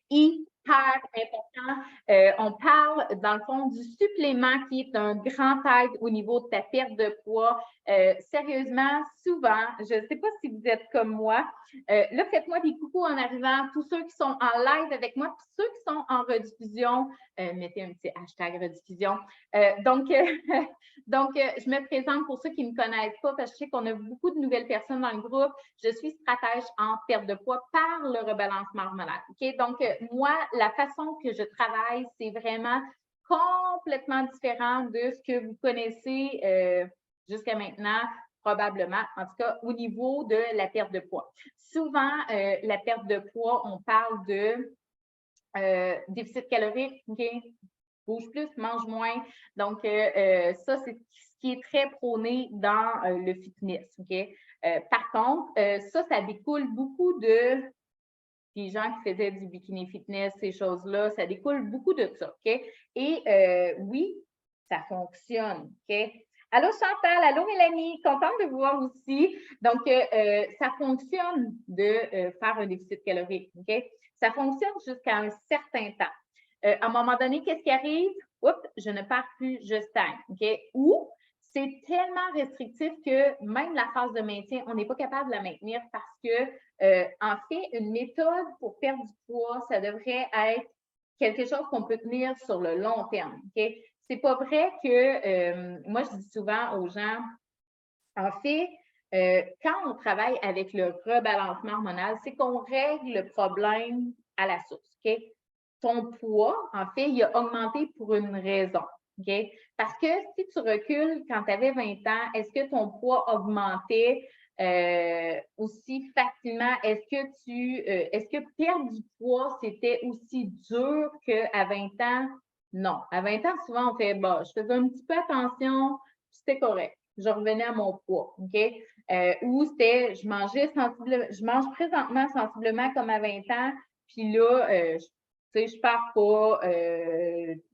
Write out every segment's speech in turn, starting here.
hyper important. On parle, dans le fond, du supplément qui est un grand aide au niveau de ta perte de poids. Sérieusement, souvent, je ne sais pas si vous êtes comme moi, là, faites-moi des coucous en arrivant, tous ceux qui sont en live avec moi, puis ceux qui sont en rediffusion, mettez un petit hashtag rediffusion. Je me présente pour ceux qui ne me connaissent pas, parce que je sais qu'on a beaucoup de nouvelles personnes dans le groupe. Je suis stratège en perte de poids par le rebalancement hormonal. OK? Donc, moi, la façon que je travaille, c'est vraiment complètement différent de ce que vous connaissez jusqu'à maintenant, probablement, en tout cas au niveau de la perte de poids. Souvent, la perte de poids, on parle de déficit calorique, OK? Bouge plus, mange moins. Donc, ça, c'est ce qui est très prôné dans le fitness. OK? Par contre, ça découle beaucoup de des gens qui faisaient du bikini fitness, ces choses-là, ça découle beaucoup de ça. OK? Et oui, ça fonctionne. OK? Allô Chantal, allô Mélanie, contente de vous voir aussi. Donc, ça fonctionne de faire un déficit calorique. OK? Ça fonctionne jusqu'à un certain temps. À un moment donné, qu'est-ce qui arrive? Oups, je ne pars plus, je stagne. OK? Ou c'est tellement restrictif que même la phase de maintien, on n'est pas capable de la maintenir parce que, en fait, une méthode pour perdre du poids, ça devrait être quelque chose qu'on peut tenir sur le long terme. OK? C'est pas vrai que, moi, je dis souvent aux gens, en fait, quand on travaille avec le rebalancement hormonal, c'est qu'on règle le problème à la source. OK? Ton poids, en fait, il a augmenté pour une raison. OK? Parce que si tu recules quand tu avais 20 ans, est-ce que ton poids augmentait aussi facilement? Est-ce que perdre du poids, c'était aussi dur qu'à 20 ans? Non. À 20 ans, souvent, on fait, bah, je faisais un petit peu attention, c'était correct. Je revenais à mon poids. OK? Ou c'était, je mangeais sensiblement, je mange présentement sensiblement comme à 20 ans, puis là, tu sais, je pars pas,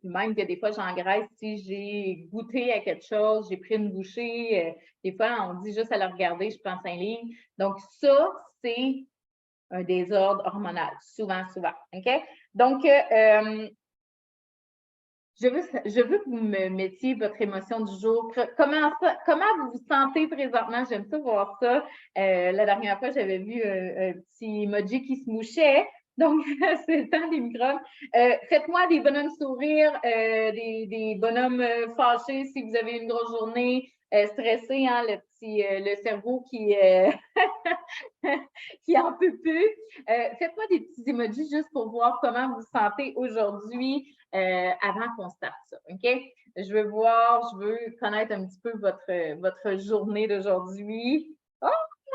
même que des fois j'engraisse si j'ai goûté à quelque chose, j'ai pris une bouchée, des fois on dit juste à le regarder, je prends 5 lignes. Donc ça, c'est un désordre hormonal, souvent, souvent. OK? Donc, je veux que vous me mettiez votre émotion du jour. Comment vous vous sentez présentement? J'aime ça voir ça. La dernière fois, j'avais vu un petit emoji qui se mouchait. Donc, c'est le temps des microbes. Faites-moi des bonhommes sourires, des bonhommes fâchés si vous avez une grosse journée, stressé, hein, le cerveau qui en peut plus. Faites-moi des petits emojis juste pour voir comment vous vous sentez aujourd'hui avant qu'on starte ça. OK? Je veux connaître un petit peu votre journée d'aujourd'hui. Oh,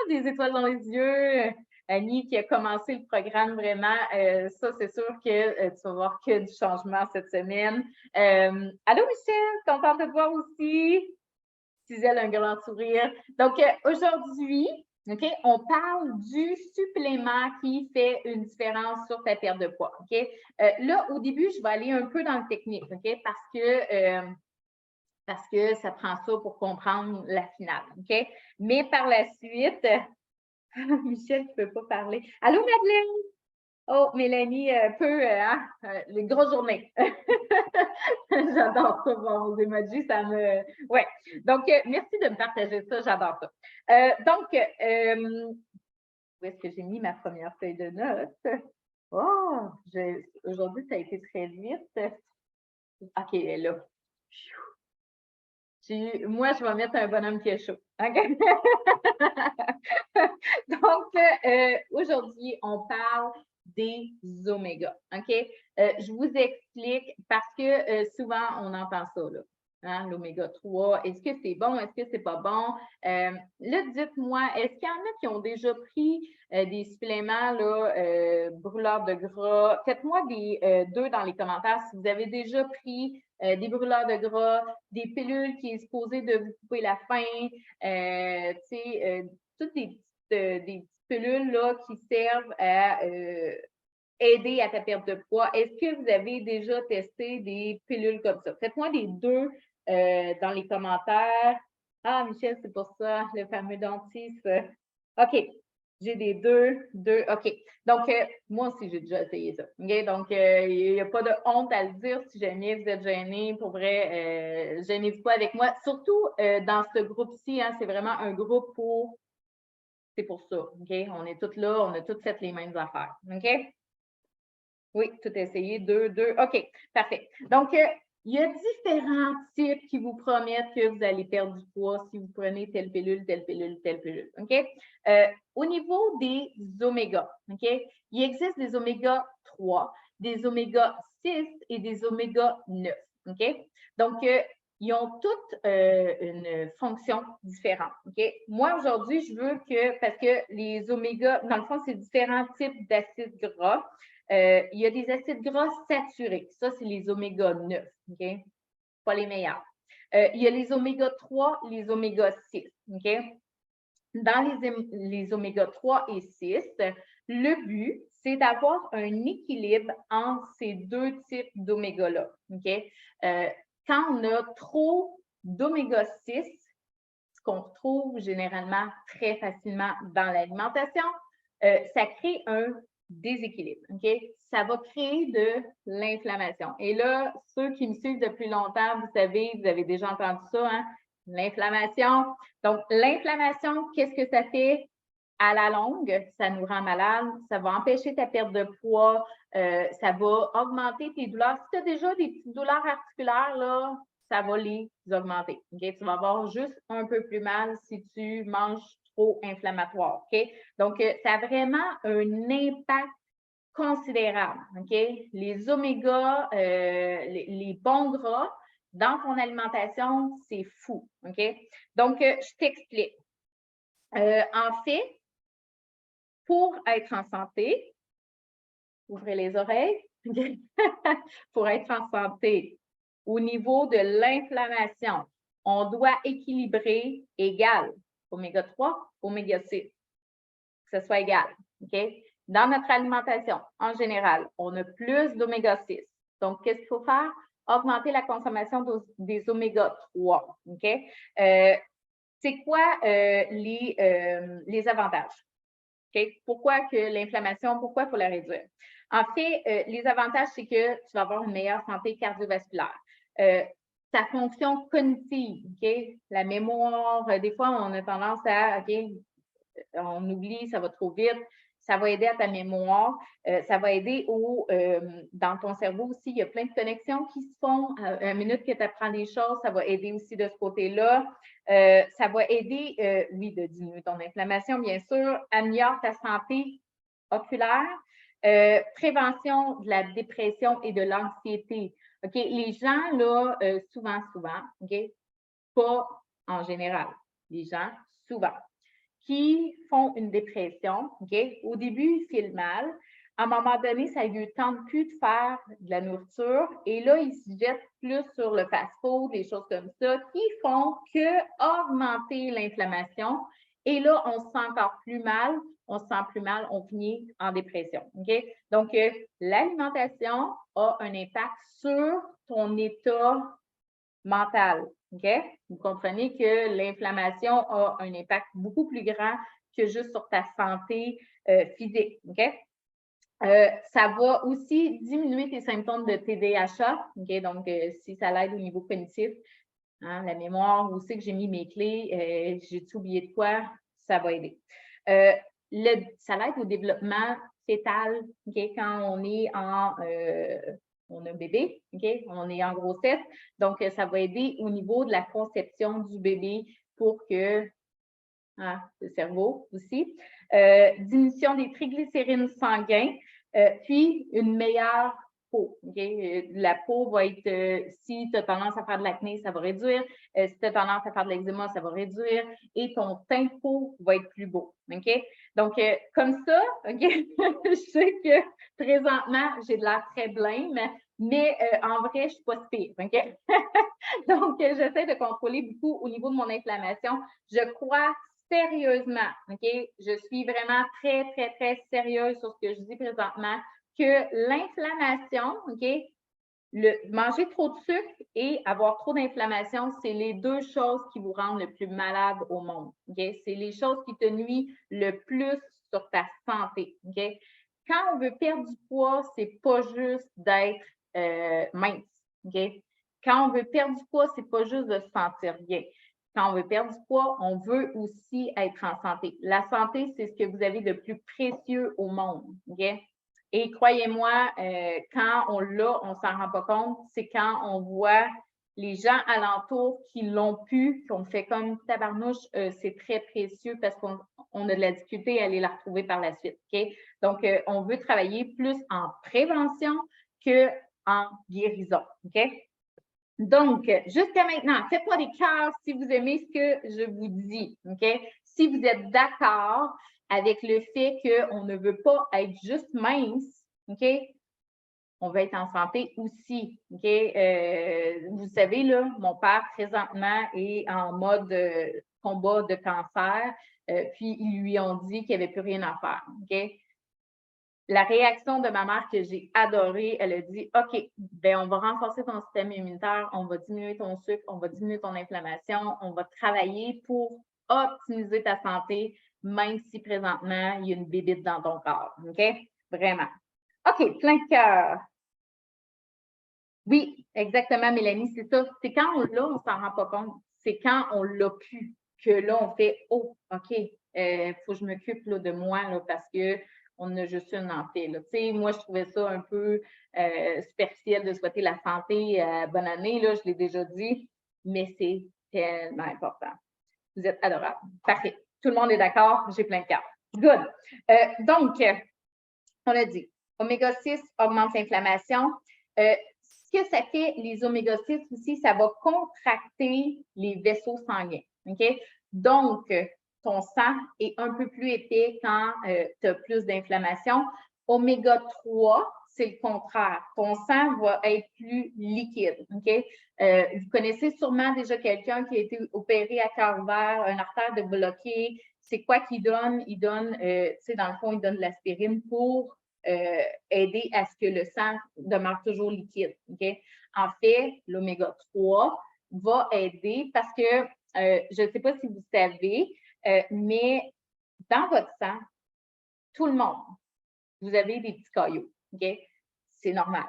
des étoiles dans les yeux. Annie qui a commencé le programme vraiment, ça c'est sûr que tu vas voir que du changement cette semaine. Allô Michel, contente de te voir aussi. Cisèle, un grand sourire. Donc aujourd'hui, OK, on parle du supplément qui fait une différence sur ta perte de poids. OK? Là, au début, je vais aller un peu dans le technique, OK? Parce que ça prend ça pour comprendre la finale. OK? Mais par la suite, Michel ne peut pas parler. Allô, Madeleine? Oh, Mélanie, les grosses journées. J'adore ça, voir vos emojis, ça me. Ouais. Donc, merci de me partager ça, j'adore ça. Où est-ce que j'ai mis ma première feuille de notes? Oh, aujourd'hui, ça a été très vite. OK, elle est là. Moi, je vais mettre un bonhomme qui est chaud. OK? Donc, aujourd'hui, on parle des omégas. OK? Je vous explique parce que souvent, on entend ça, là. Hein, l'oméga 3, est-ce que c'est bon? Est-ce que c'est pas bon? Là, dites-moi, est-ce qu'il y en a qui ont déjà pris des suppléments là, brûleurs de gras? Faites-moi des 2 dans les commentaires si vous avez déjà pris des brûleurs de gras, des pilules qui est supposées de vous couper la faim, toutes des petites pilules là, qui servent à aider à ta perte de poids. Est-ce que vous avez déjà testé des pilules comme ça? Faites-moi des 2 dans les commentaires. Ah, Michel, c'est pour ça, le fameux dentiste. OK. J'ai des 2, OK. Donc, moi aussi, j'ai déjà essayé ça. OK? Donc, il n'y a pas de honte à le dire. Si jamais vous êtes gêné, pour vrai, gênez-vous pas avec moi. Surtout dans ce groupe-ci, hein, c'est vraiment un groupe pour. C'est pour ça. OK? On est toutes là, on a toutes fait les mêmes affaires. OK? Oui, tout essayé. 2, 2. OK, parfait. Donc, il y a différents types qui vous promettent que vous allez perdre du poids si vous prenez telle pilule, telle pilule, telle pilule. OK? Au niveau des oméga, OK? Il existe des oméga 3, des oméga 6 et des oméga 9. OK? Donc, ils ont toutes une fonction différente. OK? Moi, aujourd'hui, je veux que, parce que les oméga, dans le fond, c'est différents types d'acides gras. Il y a des acides gras saturés. Ça, c'est les oméga 9. OK? Pas les meilleurs. Il y a les oméga 3, les oméga 6. OK? Dans les oméga 3 et 6, le but, c'est d'avoir un équilibre entre ces deux types d'oméga-là. OK? Quand on a trop d'oméga 6, ce qu'on retrouve généralement très facilement dans l'alimentation, ça crée un déséquilibre. OK? Ça va créer de l'inflammation. Et là, ceux qui me suivent depuis longtemps, vous savez, vous avez déjà entendu ça, hein? L'inflammation. Donc, l'inflammation, qu'est-ce que ça fait? À la longue, ça nous rend malade, ça va empêcher ta perte de poids, ça va augmenter tes douleurs. Si tu as déjà des petites douleurs articulaires, là, ça va les augmenter. Okay? Tu vas avoir juste un peu plus mal si tu manges trop inflammatoire. Okay? Donc, ça a vraiment un impact considérable. Okay? Les oméga, les bons gras dans ton alimentation, c'est fou. Okay? Donc, je t'explique. En fait, pour être en santé, ouvrez les oreilles, pour être en santé, au niveau de l'inflammation, on doit équilibrer égal oméga 3, oméga 6, que ce soit égal. OK? Dans notre alimentation, en général, on a plus d'oméga 6. Donc, qu'est-ce qu'il faut faire? Augmenter la consommation des oméga 3. OK? C'est quoi les avantages? Okay? Pourquoi que l'inflammation, pourquoi il faut la réduire? En fait, les avantages, c'est que tu vas avoir une meilleure santé cardiovasculaire. Ta fonction cognitive, okay? La mémoire, des fois, on a tendance à, OK, on oublie, ça va trop vite. Ça va aider à ta mémoire. Ça va aider dans ton cerveau aussi. Il y a plein de connexions qui se font. À la minute que tu apprends des choses, ça va aider aussi de ce côté-là. Ça va aider, oui, de diminuer ton inflammation, bien sûr. Améliore ta santé oculaire. Prévention de la dépression et de l'anxiété. OK? Les gens, là, souvent, OK? Pas en général. Les gens, souvent qui font une dépression, OK? Au début, ils filent mal. À un moment donné, ça ne lui tente plus de faire de la nourriture. Et là, ils se jettent plus sur le fast-food, des choses comme ça, qui font que augmenter l'inflammation. Et là, on se sent encore plus mal. On se sent plus mal, on finit en dépression. OK? Donc, l'alimentation a un impact sur ton état mental. OK? Vous comprenez que l'inflammation a un impact beaucoup plus grand que juste sur ta santé physique. OK? Ça va aussi diminuer tes symptômes de TDAH. OK? Donc, si ça l'aide au niveau cognitif, hein, la mémoire, où c'est que j'ai mis mes clés, j'ai-tu oublié de quoi, ça va aider. Ça l'aide au développement fœtal, okay, quand on est on a un bébé, okay, on est en grossesse. Donc, ça va aider au niveau de la conception du bébé pour que, le cerveau aussi, diminution des triglycérides sanguins, puis une meilleure peau. Okay? La peau va être, si tu as tendance à faire de l'acné, ça va réduire. Si tu as tendance à faire de l'eczéma, ça va réduire. Et ton teint de peau va être plus beau. Okay? Donc, comme ça, okay? Je sais que présentement, j'ai de l'air très blême, mais en vrai, je ne suis pas si pire. Okay? Donc, j'essaie de contrôler beaucoup au niveau de mon inflammation. Je crois sérieusement, OK? Je suis vraiment très, très, très sérieuse sur ce que je dis présentement, que l'inflammation, OK? Manger trop de sucre et avoir trop d'inflammation, c'est les deux choses qui vous rendent le plus malade au monde. OK? C'est les choses qui te nuisent le plus sur ta santé. OK? Quand on veut perdre du poids, c'est pas juste d'être mince. OK? Quand on veut perdre du poids, c'est pas juste de se sentir bien. Quand on veut perdre du poids, on veut aussi être en santé. La santé, c'est ce que vous avez de plus précieux au monde. OK? Et croyez-moi, quand on l'a, on ne s'en rend pas compte, c'est quand on voit les gens alentour qui l'ont pu, qu'on fait comme tabarnouche, c'est très précieux parce qu'on a de la difficulté à aller la retrouver par la suite. OK? Donc, on veut travailler plus en prévention qu'en guérison. OK? Donc, jusqu'à maintenant, faites-moi des cœurs si vous aimez ce que je vous dis. OK? Si vous êtes d'accord avec le fait qu'on ne veut pas être juste mince, OK? On veut être en santé aussi. OK? Vous savez, là, mon père, présentement, est en mode combat de cancer, puis ils lui ont dit qu'il n'y avait plus rien à faire. OK? La réaction de ma mère que j'ai adorée, elle a dit, OK, ben on va renforcer ton système immunitaire, on va diminuer ton sucre, on va diminuer ton inflammation, on va travailler pour optimiser ta santé, même si présentement, il y a une bébite dans ton corps. OK? Vraiment. OK, plein de cœur. Oui, exactement, Mélanie, c'est ça. C'est quand on l'a, on ne s'en rend pas compte. C'est quand on l'a pu que là, on fait oh, OK, faut que je m'occupe de moi là, parce qu'on a juste une entrée. Moi, je trouvais ça un peu superficiel de souhaiter la santé, bonne année, là, je l'ai déjà dit, mais c'est tellement important. Vous êtes adorables. Parfait. Tout le monde est d'accord, j'ai plein de cartes. Good. Donc, on a dit, oméga 6 augmente l'inflammation. Ce que ça fait, les oméga 6 aussi, ça va contracter les vaisseaux sanguins. OK? Donc, ton sang est un peu plus épais quand tu as plus d'inflammation. Oméga 3, c'est le contraire. Ton sang va être plus liquide. OK? Vous connaissez sûrement déjà quelqu'un qui a été opéré à cœur ouvert, un artère de bloqué. C'est quoi qu'il donne? Il donne, tu sais, dans le fond, il donne de l'aspirine pour aider à ce que le sang demeure toujours liquide. Okay? En fait, l'oméga 3 va aider parce que je ne sais pas si vous savez, mais dans votre sang, tout le monde, vous avez des petits caillots. Okay? C'est normal.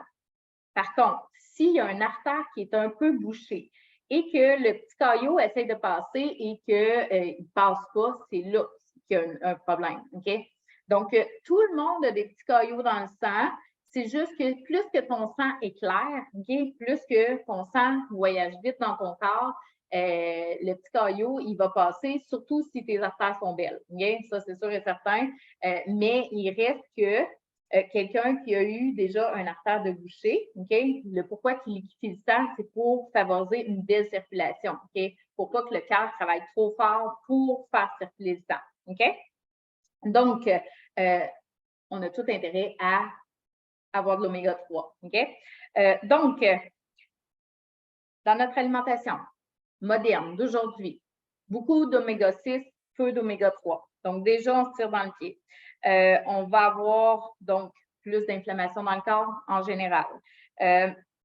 Par contre, s'il y a un artère qui est un peu bouché et que le petit caillot essaie de passer et qu'il ne passe pas, c'est là qu'il y a un problème. Okay? Donc, tout le monde a des petits caillots dans le sang. C'est juste que plus que ton sang est clair, okay, plus que ton sang voyage vite dans ton corps, le petit caillot, il va passer, surtout si tes artères sont belles. Okay? Ça, c'est sûr et certain. Mais il reste que quelqu'un qui a eu déjà un artère de boucher, okay? Le pourquoi qu'il liquifie le sang, c'est pour favoriser une belle circulation. Okay? Pour pas que le cœur travaille trop fort pour faire circuler le sang. Okay? Donc, on a tout intérêt à avoir de l'oméga 3. Okay? Donc, dans notre alimentation moderne d'aujourd'hui, beaucoup d'oméga 6, peu d'oméga 3. Donc, déjà, on se tire dans le pied. On va avoir donc plus d'inflammation dans le corps en général.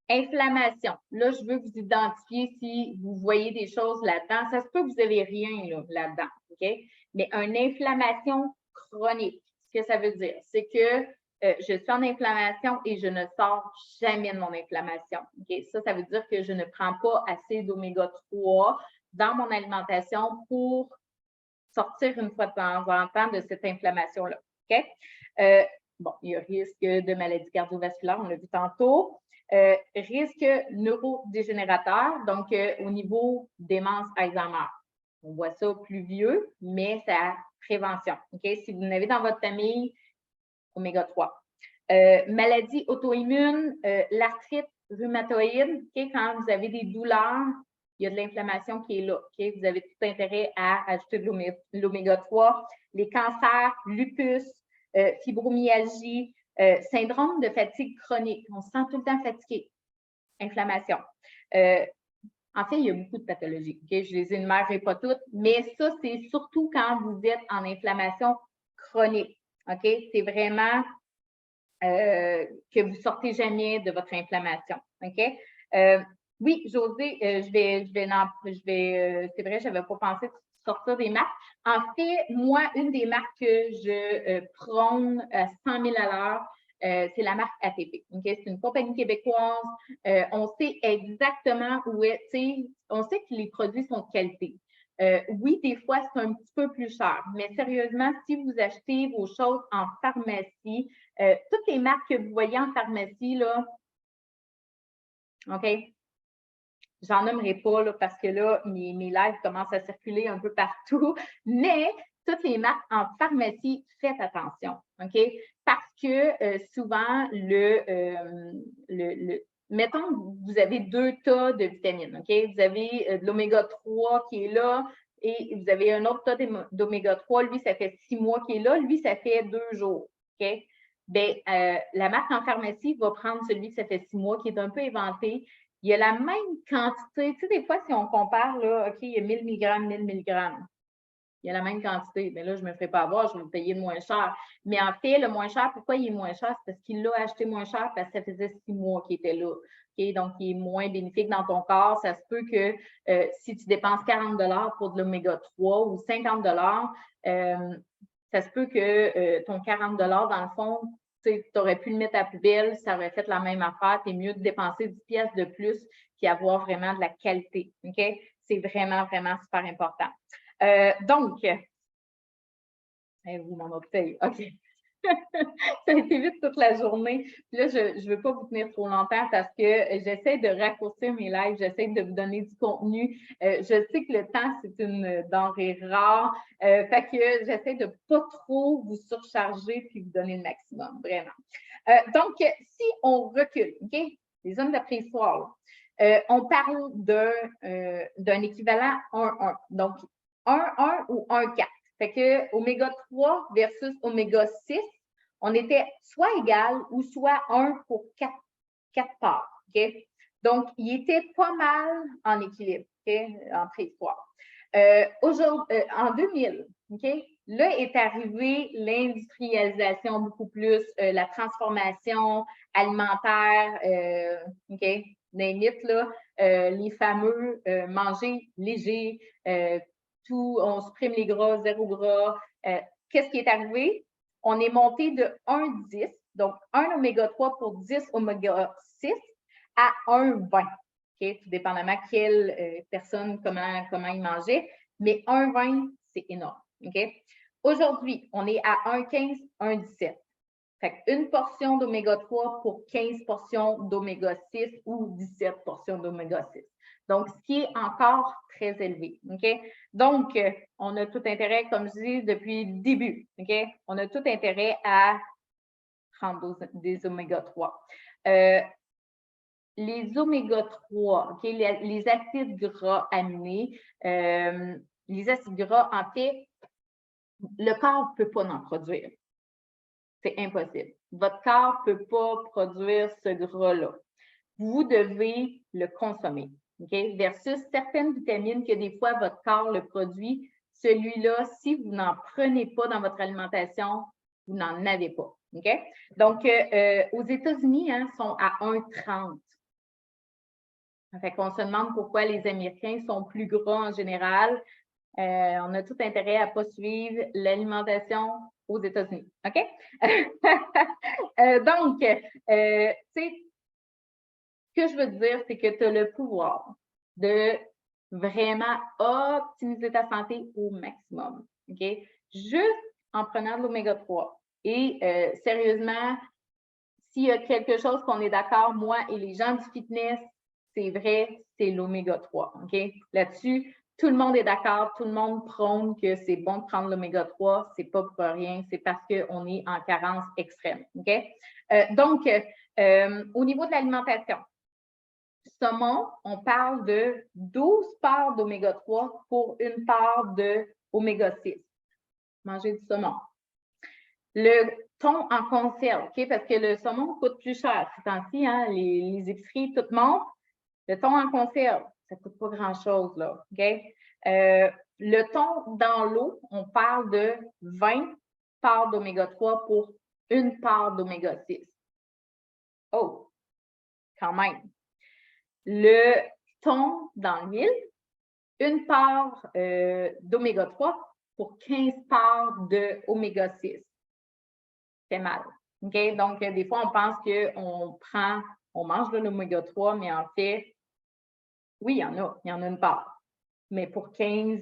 Inflammation. Là, je veux vous identifier si vous voyez des choses là-dedans. Ça se peut que vous n'avez rien là-dedans. OK? Mais une inflammation chronique, ce que ça veut dire, c'est que je suis en inflammation et je ne sors jamais de mon inflammation. Okay? Ça veut dire que je ne prends pas assez d'oméga 3 dans mon alimentation pour sortir une fois de temps en temps de cette inflammation-là. Okay? Bon, il y a risque de maladie cardiovasculaire, on l'a vu tantôt. Risque neurodégénérateur, donc au niveau démence Alzheimer. On voit ça plus vieux, mais c'est à prévention. Okay? Si vous en avez dans votre famille, oméga 3. Maladie auto-immune, l'arthrite rhumatoïde, okay? Quand vous avez des douleurs, il y a de l'inflammation qui est là. Okay? Vous avez tout intérêt à ajouter de l'oméga 3. Les cancers, lupus, fibromyalgie, syndrome de fatigue chronique. On se sent tout le temps fatigué. Inflammation. En fait, il y a beaucoup de pathologies. Okay? Je les énumérerai pas toutes, mais ça, c'est surtout quand vous êtes en inflammation chronique. OK? C'est vraiment que vous ne sortez jamais de votre inflammation. OK? Oui, José, c'est vrai, je n'avais pas pensé sortir des marques. En fait, moi, une des marques que je prône à 100 000 à l'heure, c'est la marque ATP. Okay? C'est une compagnie québécoise. On sait exactement où est, on sait que les produits sont de qualité. Oui, des fois, c'est un petit peu plus cher, mais sérieusement, si vous achetez vos choses en pharmacie, toutes les marques que vous voyez en pharmacie, là, OK? J'en nommerai pas là, parce que là, mes lives commencent à circuler un peu partout, mais toutes les marques en pharmacie, faites attention, OK? Parce que souvent, mettons, vous avez 2 tas de vitamines, OK? Vous avez de l'oméga 3 qui est là et vous avez un autre tas d'oméga 3, lui, ça fait 6 mois qu'il est là, lui, ça fait 2 jours, OK? Bien, la marque en pharmacie va prendre celui que ça fait 6 mois, qui est un peu éventé. Il y a la même quantité. Tu sais, des fois, si on compare, là, OK, il y a 1000 mg, 1000 mg. Il y a la même quantité. Mais là, je ne me ferai pas avoir, je vais le payer moins cher. Mais en fait, le moins cher, pourquoi il est moins cher? C'est parce qu'il l'a acheté moins cher parce que ça faisait 6 mois qu'il était là. OK? Donc, il est moins bénéfique dans ton corps. Ça se peut que si tu dépenses 40 pour de l'oméga 3 ou 50 ça se peut que ton 40 dans le fond, tu aurais pu le mettre à la poubelle, ça aurait fait la même affaire. C'est mieux de dépenser 10 pièces de plus puis avoir vraiment de la qualité. OK? C'est vraiment, vraiment super important. Donc, vous m'en avez OK. Ça a été vite toute la journée. Puis là, je ne veux pas vous tenir trop longtemps parce que j'essaie de raccourcir mes lives, j'essaie de vous donner du contenu. Je sais que le temps, c'est une denrée rare. Fait que j'essaie de ne pas trop vous surcharger puis vous donner le maximum, vraiment. Donc, si on recule, OK? Les hommes de la préhistoire, on parle d'un équivalent 1-1. Donc, 1-1 ou 1-4. Fait que oméga 3 versus oméga 6, on était soit égal ou soit 1 pour 4 parts. Okay? Donc, il était pas mal en équilibre, okay? En préhistoire. En 2000, okay? Là est arrivée l'industrialisation beaucoup plus, la transformation alimentaire, okay? Là, les fameux manger léger, tout, on supprime les gras, 0 gras. Qu'est-ce qui est arrivé? On est monté de 1,10, donc 1 oméga 3 pour 10 oméga 6 à 1,20. Okay? Tout dépendamment quelle personne, comment il mangeait. Mais 1,20, c'est énorme. Okay? Aujourd'hui, on est à 1,15, 1,17. Fait une portion d'oméga 3 pour 15 portions d'oméga 6 ou 17 portions d'oméga 6. Donc, ce qui est encore très élevé. OK? Donc, on a tout intérêt, comme je dis depuis le début, OK? On a tout intérêt à prendre des oméga 3. Les oméga 3, OK? Les acides gras aminés, les acides gras, en fait, le corps ne peut pas en produire. C'est impossible. Votre corps ne peut pas produire ce gras-là. Vous devez le consommer. Okay? Versus certaines vitamines que des fois votre corps le produit, celui-là, si vous n'en prenez pas dans votre alimentation, vous n'en avez pas. Okay? Donc, aux États-Unis, sont à 1,30. Fait qu'on se demande pourquoi les Américains sont plus gras en général. On a tout intérêt à ne pas suivre l'alimentation aux États-Unis. OK? Donc, tu sais, ce que je veux dire, c'est que tu as le pouvoir de vraiment optimiser ta santé au maximum. OK? Juste en prenant de l'oméga 3. Et sérieusement, s'il y a quelque chose qu'on est d'accord, moi et les gens du fitness, c'est vrai, c'est l'oméga 3. OK? Là-dessus, tout le monde est d'accord, tout le monde prône que c'est bon de prendre l'oméga 3, c'est pas pour rien, c'est parce qu'on est en carence extrême. OK? Donc, au niveau de l'alimentation, saumon, on parle de 12 parts d'oméga 3 pour une part d'oméga 6. Manger du saumon. Le thon en conserve, OK? Parce que le saumon coûte plus cher ces temps-ci, les épiceries, tout monte. Le thon en conserve, ça ne coûte pas grand-chose, là, OK? Le thon dans l'eau, on parle de 20 parts d'oméga 3 pour une part d'oméga 6. Oh, quand même. Le thon dans l'huile, une part d'oméga 3 pour 15 parts d'oméga 6. C'est mal. OK? Donc, des fois, on pense on mange de l'oméga 3, mais en fait, oui, il y en a une part. Mais pour 15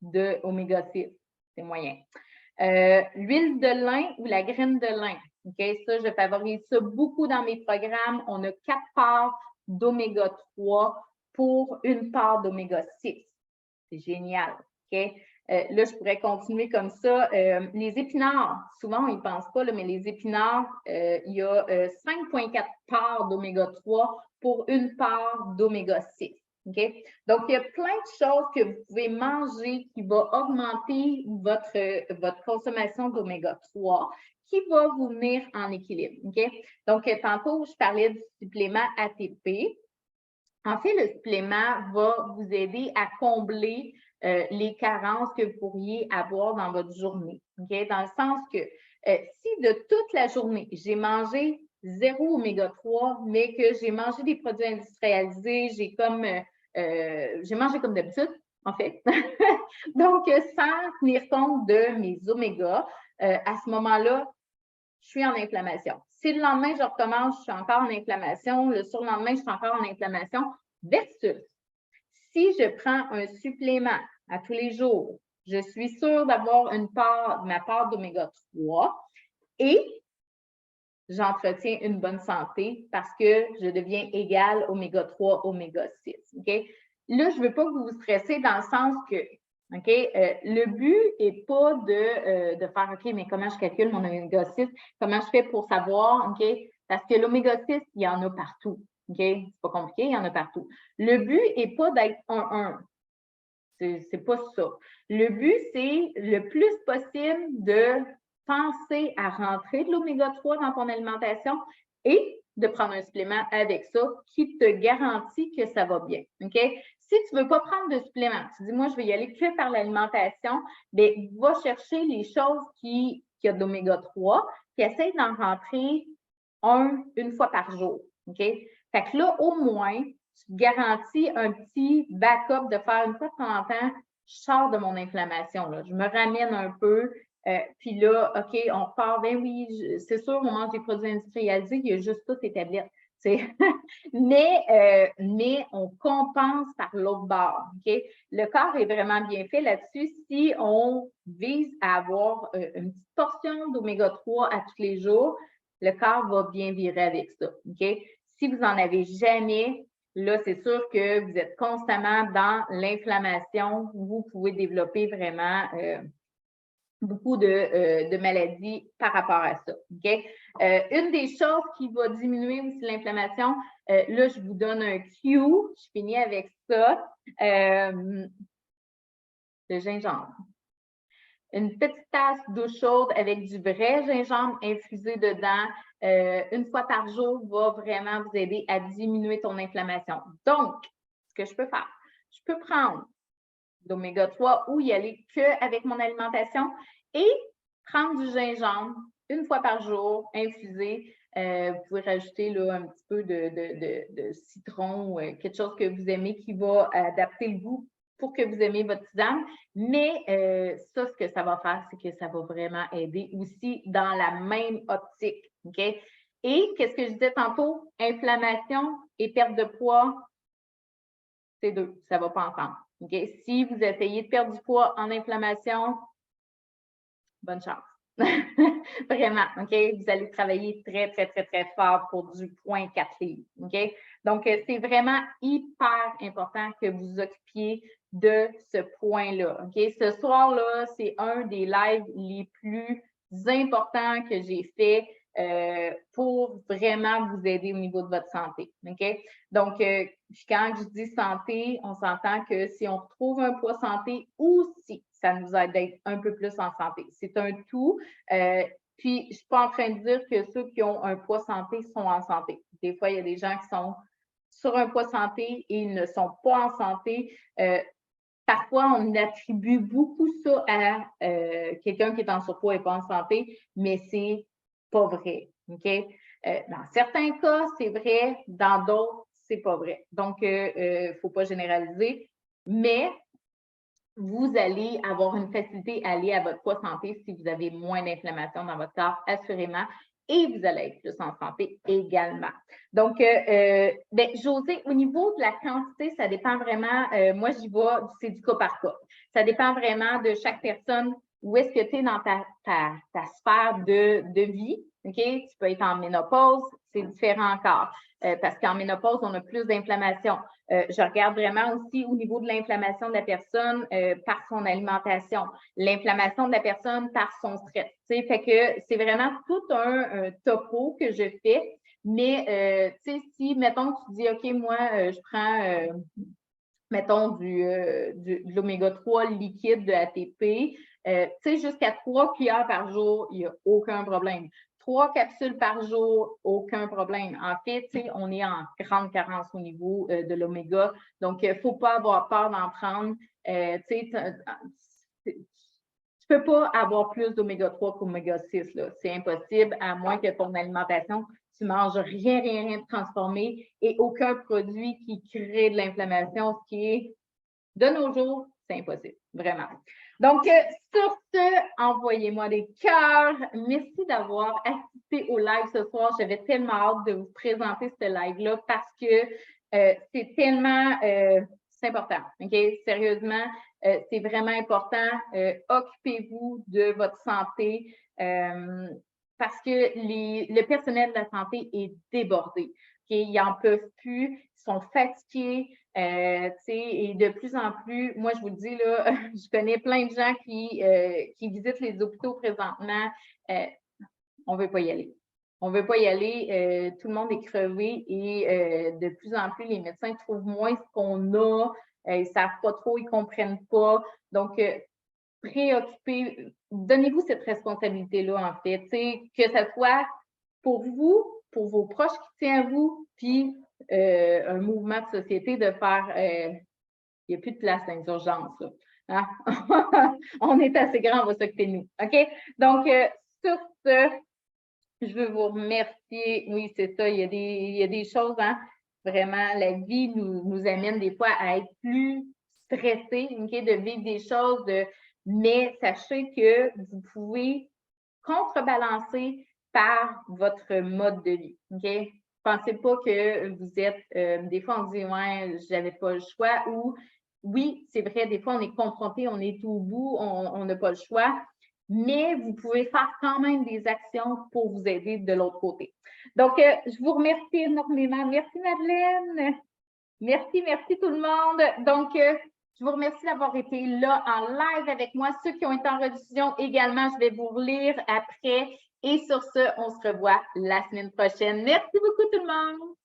d'oméga 6, c'est moyen. L'huile de lin ou la graine de lin. OK? Ça, je favorise ça beaucoup dans mes programmes. On a 4 parts d'oméga 3 pour une part d'oméga 6. C'est génial. OK? Là, je pourrais continuer comme ça. Les épinards, souvent, on n'y pense pas, là, mais les épinards, il y a 5,4 parts d'oméga 3 pour une part d'oméga 6. Okay? Donc, il y a plein de choses que vous pouvez manger qui vont augmenter votre consommation d'oméga 3 qui va vous venir en équilibre. Okay? Donc, tantôt, je parlais du supplément ATP. En fait, le supplément va vous aider à combler les carences que vous pourriez avoir dans votre journée. Okay? Dans le sens que si de toute la journée, j'ai mangé 0 oméga 3, mais que j'ai mangé des produits industrialisés, j'ai mangé comme d'habitude, en fait. Donc, sans tenir compte de mes omégas, à ce moment-là, je suis en inflammation. Si le lendemain, je recommence, je suis encore en inflammation. Le surlendemain, je suis encore en inflammation. Versus, si je prends un supplément à tous les jours, je suis sûre d'avoir ma part d'oméga 3 et j'entretiens une bonne santé parce que je deviens égale oméga 3, oméga 6. Okay? Là, je ne veux pas que vous vous stressez dans le sens que le but n'est pas de faire OK, mais comment je calcule mon oméga 6? Comment je fais pour savoir? OK? Parce que l'oméga 6, il y en a partout. OK? C'est pas compliqué, il y en a partout. Le but n'est pas d'être 1-1. C'est pas ça. Le but, c'est le plus possible de penser à rentrer de l'oméga 3 dans ton alimentation et de prendre un supplément avec ça qui te garantit que ça va bien. OK? Si tu ne veux pas prendre de supplément, tu dis, moi, je vais y aller que par l'alimentation, bien, va chercher les choses qui ont de l'oméga 3, puis essaye d'en rentrer une fois par jour. OK? Fait que là, au moins, tu te garantis un petit backup de faire une fois de temps en temps, je sors de mon inflammation. Là. Je me ramène un peu. Puis là, OK, on repart. Ben oui, c'est sûr, on mange des produits industrialisés, il y a juste toutes les tablettes. mais on compense par l'autre bord. OK? Le corps est vraiment bien fait là-dessus. Si on vise à avoir une petite portion d'oméga 3 à tous les jours, le corps va bien virer avec ça. OK? Si vous n'en avez jamais, là, c'est sûr que vous êtes constamment dans l'inflammation. Vous pouvez développer vraiment beaucoup de maladies par rapport à ça. Okay? Une des choses qui va diminuer aussi l'inflammation, là, je vous donne un cue. Je finis avec ça. Le gingembre. Une petite tasse d'eau chaude avec du vrai gingembre infusé dedans, une fois par jour, va vraiment vous aider à diminuer ton inflammation. Donc, ce que je peux faire, je peux prendre l'oméga 3 ou y aller qu'avec mon alimentation et prendre du gingembre une fois par jour, infusé. Vous pouvez rajouter là, un petit peu de citron ou quelque chose que vous aimez qui va adapter le goût pour que vous aimiez votre tisane. Mais ça, ce que ça va faire, c'est que ça va vraiment aider aussi dans la même optique. OK? Et qu'est-ce que je disais tantôt? Inflammation et perte de poids, c'est deux. Ça ne va pas ensemble. Okay? Si vous essayez de perdre du poids en inflammation, bonne chance. Vraiment, OK? Vous allez travailler très, très, très, très fort pour du 0,4 livres. OK? Donc, c'est vraiment hyper important que vous vous occupiez de ce point-là. OK? Ce soir-là, c'est un des lives les plus importants que j'ai fait pour vraiment vous aider au niveau de votre santé. OK? Donc, quand je dis santé, on s'entend que si on retrouve un poids santé ou si ça nous aide d'être un peu plus en santé. C'est un tout. Puis, je ne suis pas en train de dire que ceux qui ont un poids santé sont en santé. Des fois, il y a des gens qui sont sur un poids santé et ils ne sont pas en santé. Parfois, on attribue beaucoup ça à quelqu'un qui est en surpoids et pas en santé, mais c'est pas vrai. OK? Dans certains cas, c'est vrai. Dans d'autres, c'est pas vrai. Donc, il ne faut pas généraliser. Mais vous allez avoir une facilité à aller à votre poids santé si vous avez moins d'inflammation dans votre corps, assurément, et vous allez être plus en santé également. Donc, Josée, au niveau de la quantité, ça dépend vraiment, moi j'y vais, c'est du cas par cas. Ça dépend vraiment de chaque personne, où est-ce que tu es dans ta sphère de vie, OK? Tu peux être en ménopause, c'est différent encore, parce qu'en ménopause, on a plus d'inflammation. Je regarde vraiment aussi au niveau de l'inflammation de la personne par son alimentation, l'inflammation de la personne par son stress. Fait que c'est vraiment tout un topo que je fais. Mais si, mettons, tu dis, OK, moi, je prends, mettons, de l'oméga 3 liquide de ATP, jusqu'à 3 cuillères par jour, il n'y a aucun problème. 3 capsules par jour, aucun problème. En fait, on est en grande carence au niveau de l'oméga. Donc, il ne faut pas avoir peur d'en prendre. Tu ne peux pas avoir plus d'oméga 3 qu'oméga 6. C'est impossible, à moins que ton alimentation, tu ne manges rien de transformé et aucun produit qui crée de l'inflammation, ce qui est, de nos jours, c'est impossible, vraiment. Donc, sur ce, envoyez-moi des cœurs. Merci d'avoir assisté au live ce soir. J'avais tellement hâte de vous présenter ce live-là parce que c'est tellement, c'est important, OK? Sérieusement, c'est vraiment important. Occupez-vous de votre santé parce que le personnel de la santé est débordé. Okay? Ils n'en peuvent plus, ils sont fatigués. Et de plus en plus, moi, je vous le dis, là, je connais plein de gens qui visitent les hôpitaux présentement. On ne veut pas y aller. On ne veut pas y aller. Tout le monde est crevé et de plus en plus, les médecins trouvent moins ce qu'on a. Ils ne savent pas trop, ils ne comprennent pas. Donc, préoccupez, donnez-vous cette responsabilité-là, en fait. Que ce soit pour vous, pour vos proches qui tiennent à vous, puis un mouvement de société de faire il n'y a plus de place dans les urgences. Là. Hein? On est assez grand, on va s'occuper de nous. OK? Donc, sur ce, je veux vous remercier. Oui, c'est ça, il y a des choses, hein? Vraiment, la vie nous amène des fois à être plus stressés, okay? De vivre des choses, mais sachez que vous pouvez contrebalancer par votre mode de vie. OK? Pensez pas que vous êtes, des fois on dit, ouais, j'avais pas le choix, ou oui, c'est vrai, des fois on est confronté, on est au bout, on n'a pas le choix, mais vous pouvez faire quand même des actions pour vous aider de l'autre côté. Donc, je vous remercie énormément. Merci Madeleine. Merci tout le monde. Donc, je vous remercie d'avoir été là en live avec moi. Ceux qui ont été en rediffusion également, je vais vous relire après. Et sur ce, on se revoit la semaine prochaine. Merci beaucoup tout le monde.